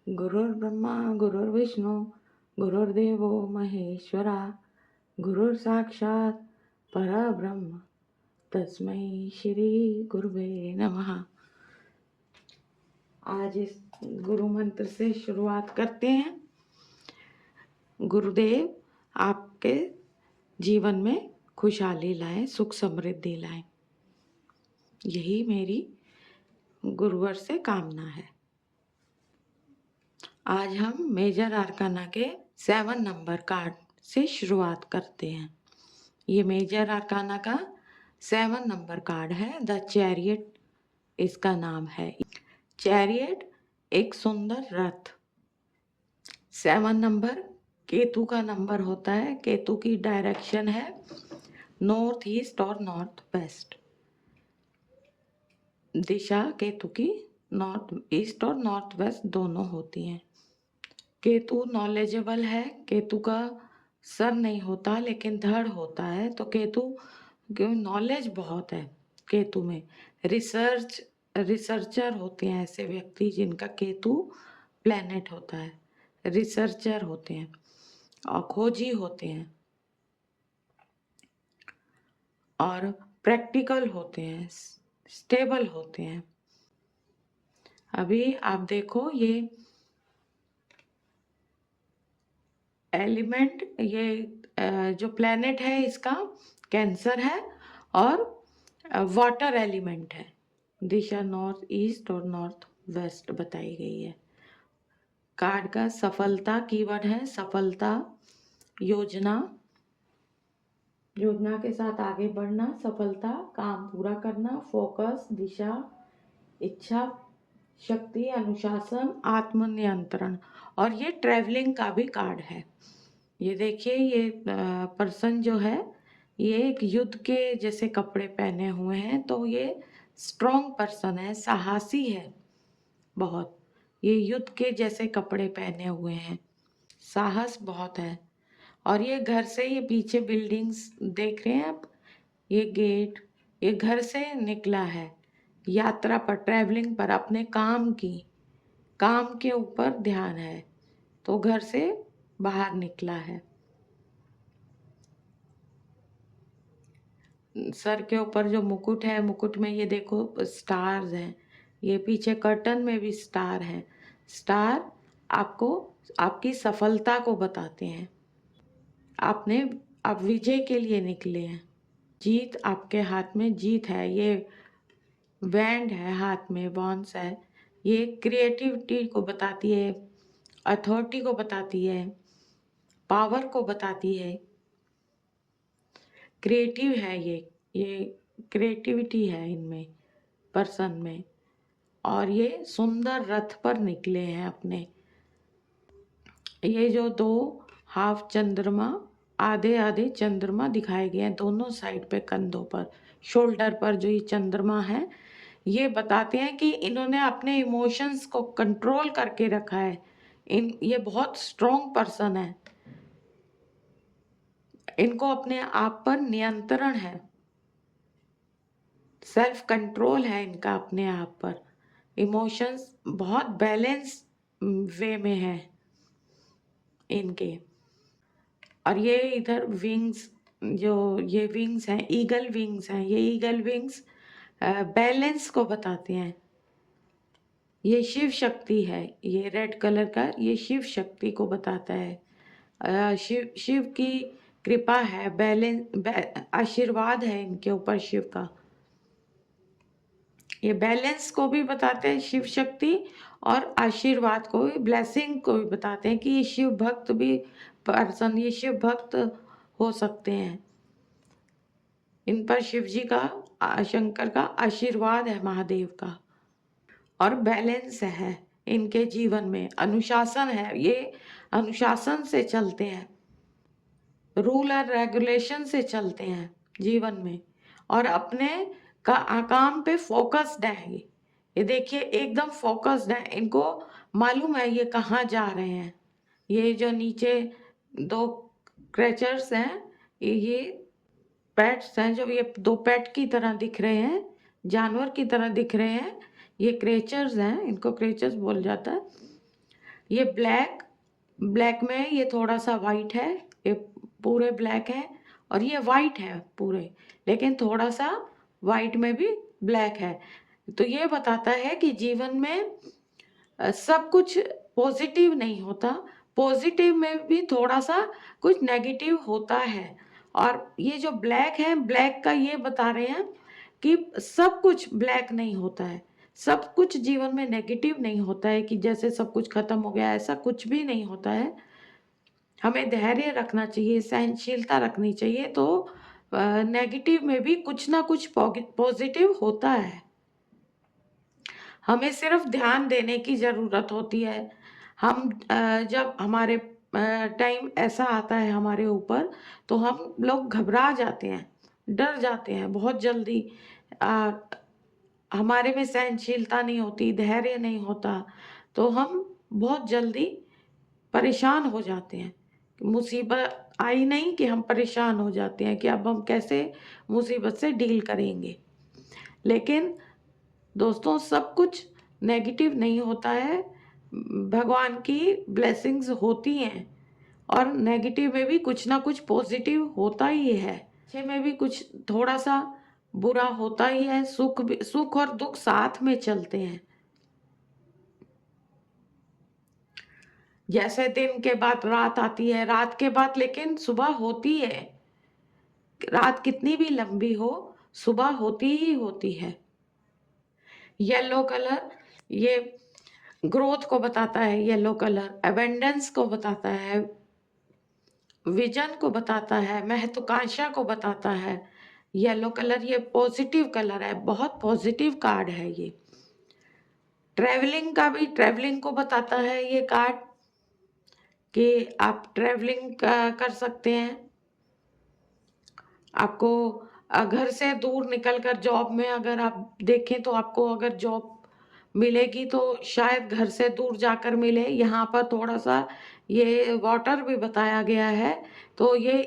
गुरुर्ब्रह्मा गुरुर्विष्णू गुरुर्देवो महेश्वरा गुरुर् साक्षात परब्रह्म तस्मै श्री गुरुवे नमः। आज इस गुरु मंत्र से शुरुआत करते हैं। गुरुदेव आपके जीवन में खुशहाली लाएं, सुख समृद्धि लाएं, यही मेरी गुरुवर से कामना है। आज हम मेजर आर्काना के 7 नंबर कार्ड से शुरुआत करते हैं। ये मेजर आर्काना का 7 नंबर कार्ड है। द चैरियट इसका नाम है। चैरियट एक सुंदर रथ। 7 नंबर केतु का नंबर होता है। केतु की डायरेक्शन है नॉर्थ ईस्ट और नॉर्थ वेस्ट। दिशा केतु की नॉर्थ ईस्ट और नॉर्थ वेस्ट दोनों होती हैं। केतु नॉलेजेबल है। केतु का सर नहीं होता लेकिन धड़ होता है। तो केतु नॉलेज बहुत है। केतु में रिसर्चर होते हैं ऐसे व्यक्ति जिनका केतु प्लेनेट होता है। रिसर्चर होते हैं और खोजी होते हैं और प्रैक्टिकल होते हैं, स्टेबल होते हैं। अभी आप देखो ये एलिमेंट, ये जो प्लेनेट है इसका कैंसर है और वाटर एलिमेंट है। दिशा नॉर्थ ईस्ट और नॉर्थ वेस्ट बताई गई है। कार्ड का सफलता कीवर्ड है सफलता, योजना, योजना के साथ आगे बढ़ना, सफलता, काम पूरा करना, फोकस, दिशा, इच्छा शक्ति, अनुशासन, आत्मनियंत्रण। और ये ट्रैवलिंग का भी कार्ड है। ये देखिए ये पर्सन जो है ये एक युद्ध के जैसे कपड़े पहने हुए हैं। तो ये स्ट्रॉन्ग पर्सन है, साहसी है बहुत। ये युद्ध के जैसे कपड़े पहने हुए हैं, साहस बहुत है। और ये घर से, ये पीछे बिल्डिंग्स देख रहे हैं आप, ये गेट, ये घर से निकला है यात्रा पर, ट्रैवलिंग पर, अपने काम के ऊपर ध्यान है तो घर से बाहर निकला है। सर के ऊपर जो मुकुट है, मुकुट में ये देखो स्टार्स हैं। ये पीछे कर्टन में भी स्टार हैं। स्टार आपको आपकी सफलता को बताते हैं। आप विजय के लिए निकले हैं। जीत आपके हाथ में, जीत है। ये बैंड है हाथ में, बॉन्स है। ये क्रिएटिविटी को बताती है, अथॉरिटी को बताती है, पावर को बताती है। क्रिएटिव है ये क्रिएटिविटी है इनमें, पर्सन में। और ये सुंदर रथ पर निकले हैं अपने। ये जो 2 हाफ चंद्रमा, आधे आधे चंद्रमा दिखाए गए हैं दोनों साइड पे, कंधों पर, शोल्डर पर जो ये चंद्रमा है, ये बताते हैं कि इन्होंने अपने इमोशंस को कंट्रोल करके रखा है। ये बहुत स्ट्रॉन्ग पर्सन है। इनको अपने आप पर नियंत्रण है, सेल्फ कंट्रोल है इनका अपने आप पर। इमोशंस बहुत बैलेंस वे में है इनके। और ये इधर विंग्स, जो ये विंग्स हैं, ईगल विंग्स हैं। ये ईगल विंग्स बैलेंस को बताते हैं। ये शिव शक्ति है। ये रेड कलर का, ये शिव शक्ति को बताता है। शिव की कृपा है, आशीर्वाद है इनके ऊपर शिव का। ये बैलेंस को भी बताते हैं शिव शक्ति, और आशीर्वाद को भी, ब्लेसिंग को भी बताते हैं कि ये शिव भक्त भी पर्सन, ये शिव भक्त हो सकते हैं। इन पर शिव जी का, शंकर का आशीर्वाद है, महादेव का। और बैलेंस है इनके जीवन में, अनुशासन है। ये अनुशासन से चलते हैं, रूल और रेगुलेशन से चलते हैं जीवन में, और अपने काम पे फोकस्ड है। ये देखिए एकदम फोकस्ड है। इनको मालूम है ये कहाँ जा रहे हैं। ये जो नीचे 2 क्रेचर्स हैं, ये पेट्स हैं, जो ये 2 पेट की तरह दिख रहे हैं, जानवर की तरह दिख रहे हैं, ये क्रेचर्स हैं। इनको क्रेचर्स बोल जाता है। ये ब्लैक, ब्लैक में ये थोड़ा सा वाइट है, ये पूरे ब्लैक है, और ये वाइट है पूरे, लेकिन थोड़ा सा वाइट में भी ब्लैक है। तो ये बताता है कि जीवन में सब कुछ पॉजिटिव नहीं होता, पॉजिटिव में भी थोड़ा सा कुछ नेगेटिव होता है। और ये जो ब्लैक है, ब्लैक का ये बता रहे हैं कि सब कुछ ब्लैक नहीं होता है, सब कुछ जीवन में नेगेटिव नहीं होता है कि जैसे सब कुछ खत्म हो गया, ऐसा कुछ भी नहीं होता है। हमें धैर्य रखना चाहिए, सहनशीलता रखनी चाहिए, तो नेगेटिव में भी कुछ ना कुछ पॉजिटिव होता है। हमें सिर्फ ध्यान देने की ज़रूरत होती है। हम जब हमारे टाइम ऐसा आता है हमारे ऊपर, तो हम लोग घबरा जाते हैं, डर जाते हैं बहुत जल्दी। अ, हमारे में सहनशीलता नहीं होती, धैर्य नहीं होता, तो हम बहुत जल्दी परेशान हो जाते हैं। मुसीबत आई नहीं कि हम परेशान हो जाते हैं कि अब हम कैसे मुसीबत से डील करेंगे। लेकिन दोस्तों, सब कुछ नेगेटिव नहीं होता है, भगवान की ब्लेसिंग्स होती हैं, और नेगेटिव में भी कुछ ना कुछ पॉजिटिव होता ही है, अच्छे में भी कुछ थोड़ा सा बुरा होता ही है, सुख और दुख साथ में चलते हैं। जैसे दिन के बाद रात आती है, रात के बाद लेकिन सुबह होती है, रात कितनी भी लंबी हो, सुबह होती ही होती है। येलो कलर ये ग्रोथ को बताता है, येलो कलर एबेंडेंस को बताता है, विजन को बताता है, महत्वाकांक्षा को बताता है। येलो कलर ये पॉजिटिव कलर है, बहुत पॉजिटिव कार्ड है ये। ट्रैवलिंग का भी, ट्रैवलिंग को बताता है ये कार्ड कि आप ट्रैवलिंग कर सकते हैं। आपको घर से दूर निकलकर जॉब में अगर आप देखें, तो आपको अगर जॉब मिलेगी तो शायद घर से दूर जाकर मिले। यहाँ पर थोड़ा सा ये वाटर भी बताया गया है, तो ये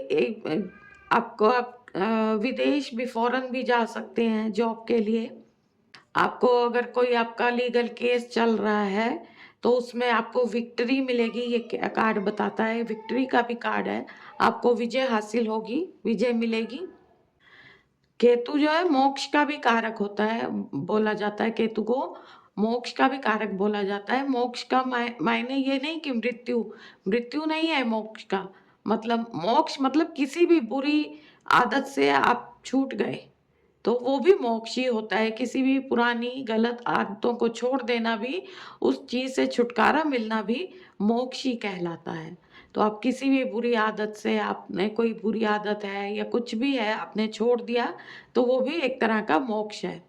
आपको आप विदेश भी, फॉरेन भी जा सकते हैं जॉब के लिए। आपको अगर कोई आपका लीगल केस चल रहा है, तो उसमें आपको विक्ट्री मिलेगी, ये कार्ड बताता है। विक्ट्री का भी कार्ड है, आपको विजय हासिल होगी, विजय मिलेगी। केतु जो है मोक्ष का भी कारक होता है, बोला जाता है केतु को मोक्ष का भी कारक बोला जाता है। मोक्ष का मायने ये नहीं कि मृत्यु, मृत्यु नहीं है मोक्ष का मतलब। मोक्ष मतलब किसी भी बुरी आदत से आप छूट गए, तो वो भी मोक्ष ही होता है। किसी भी पुरानी गलत आदतों को छोड़ देना भी, उस चीज से छुटकारा मिलना भी मोक्ष ही कहलाता है। तो आप किसी भी बुरी आदत से, आपने कोई बुरी आदत है या कुछ भी है आपने छोड़ दिया, तो वो भी एक तरह का मोक्ष है।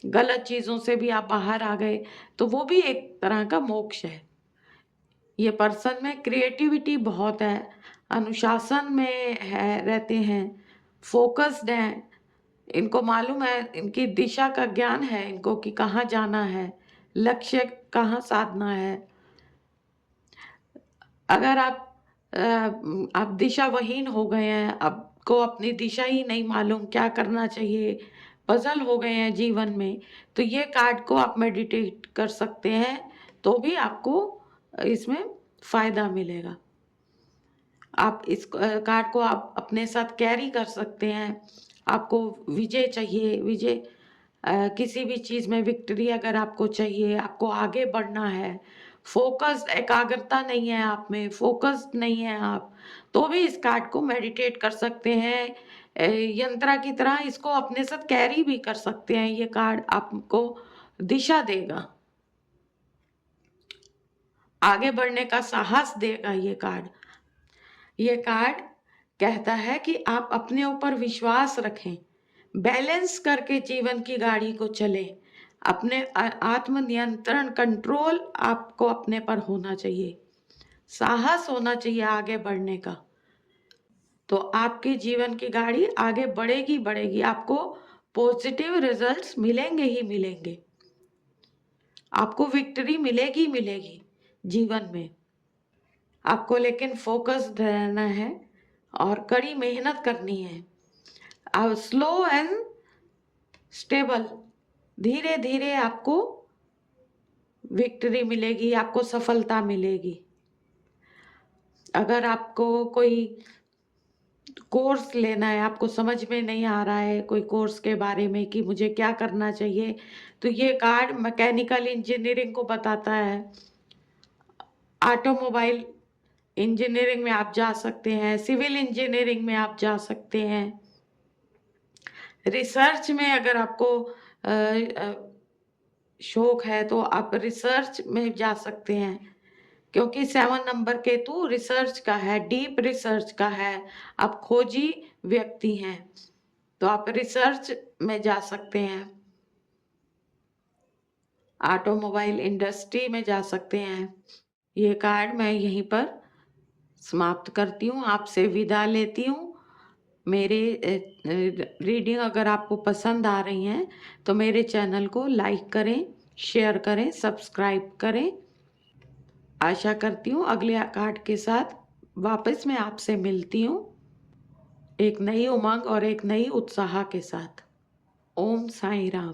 गलत चीजों से भी आप बाहर आ गए, तो वो भी एक तरह का मोक्ष है। ये पर्सन में क्रिएटिविटी बहुत है, अनुशासन में है, रहते हैं, फोकस्ड हैं, इनको मालूम है, इनकी दिशा का ज्ञान है इनको कि कहाँ जाना है, लक्ष्य कहाँ साधना है। अगर आप दिशाविहीन हो गए हैं, आपको अपनी दिशा ही नहीं मालूम क्या करना चाहिए, पजल हो गए हैं जीवन में, तो ये कार्ड को आप मेडिटेट कर सकते हैं, तो भी आपको इसमें फायदा मिलेगा। आप इस कार्ड को आप अपने साथ कैरी कर सकते हैं। आपको विजय चाहिए, विजय किसी भी चीज़ में विक्ट्री अगर आपको चाहिए, आपको आगे बढ़ना है, फोकस्ड, एकाग्रता नहीं है आप में, फोकस्ड नहीं है आप, तो भी इस कार्ड को मेडिटेट कर सकते हैं। यंत्रा की तरह इसको अपने साथ कैरी भी कर सकते हैं। ये कार्ड आपको दिशा देगा, आगे बढ़ने का साहस देगा ये कार्ड। ये कार्ड कहता है कि आप अपने ऊपर विश्वास रखें, बैलेंस करके जीवन की गाड़ी को चलें। अपने आत्मनियंत्रण, कंट्रोल आपको अपने पर होना चाहिए, साहस होना चाहिए आगे बढ़ने का। तो आपकी जीवन की गाड़ी आगे बढ़ेगी बढ़ेगी, आपको पॉजिटिव रिजल्ट्स मिलेंगे ही मिलेंगे, आपको विक्ट्री मिलेगी मिलेगी जीवन में। आपको लेकिन फोकस्ड रहना है और कड़ी मेहनत करनी है। अब स्लो एंड स्टेबल, धीरे धीरे आपको विक्ट्री मिलेगी, आपको सफलता मिलेगी। अगर आपको कोई कोर्स लेना है, आपको समझ में नहीं आ रहा है कोई कोर्स के बारे में कि मुझे क्या करना चाहिए, तो ये कार्ड मैकेनिकल इंजीनियरिंग को बताता है। ऑटोमोबाइल इंजीनियरिंग में आप जा सकते हैं, सिविल इंजीनियरिंग में आप जा सकते हैं। रिसर्च में अगर आपको शौक है तो आप रिसर्च में जा सकते हैं, क्योंकि 7 नंबर केतु रिसर्च का है, डीप रिसर्च का है। आप खोजी व्यक्ति हैं तो आप रिसर्च में जा सकते हैं, ऑटोमोबाइल इंडस्ट्री में जा सकते हैं। ये कार्ड मैं यहीं पर समाप्त करती हूँ, आपसे विदा लेती हूँ। मेरे रीडिंग अगर आपको पसंद आ रही हैं तो मेरे चैनल को लाइक करें, शेयर करें, सब्सक्राइब करें। आशा करती हूँ अगले कार्ड के साथ वापस मैं आपसे मिलती हूँ, एक नई उमंग और एक नई उत्साह के साथ। ओम साईं राम।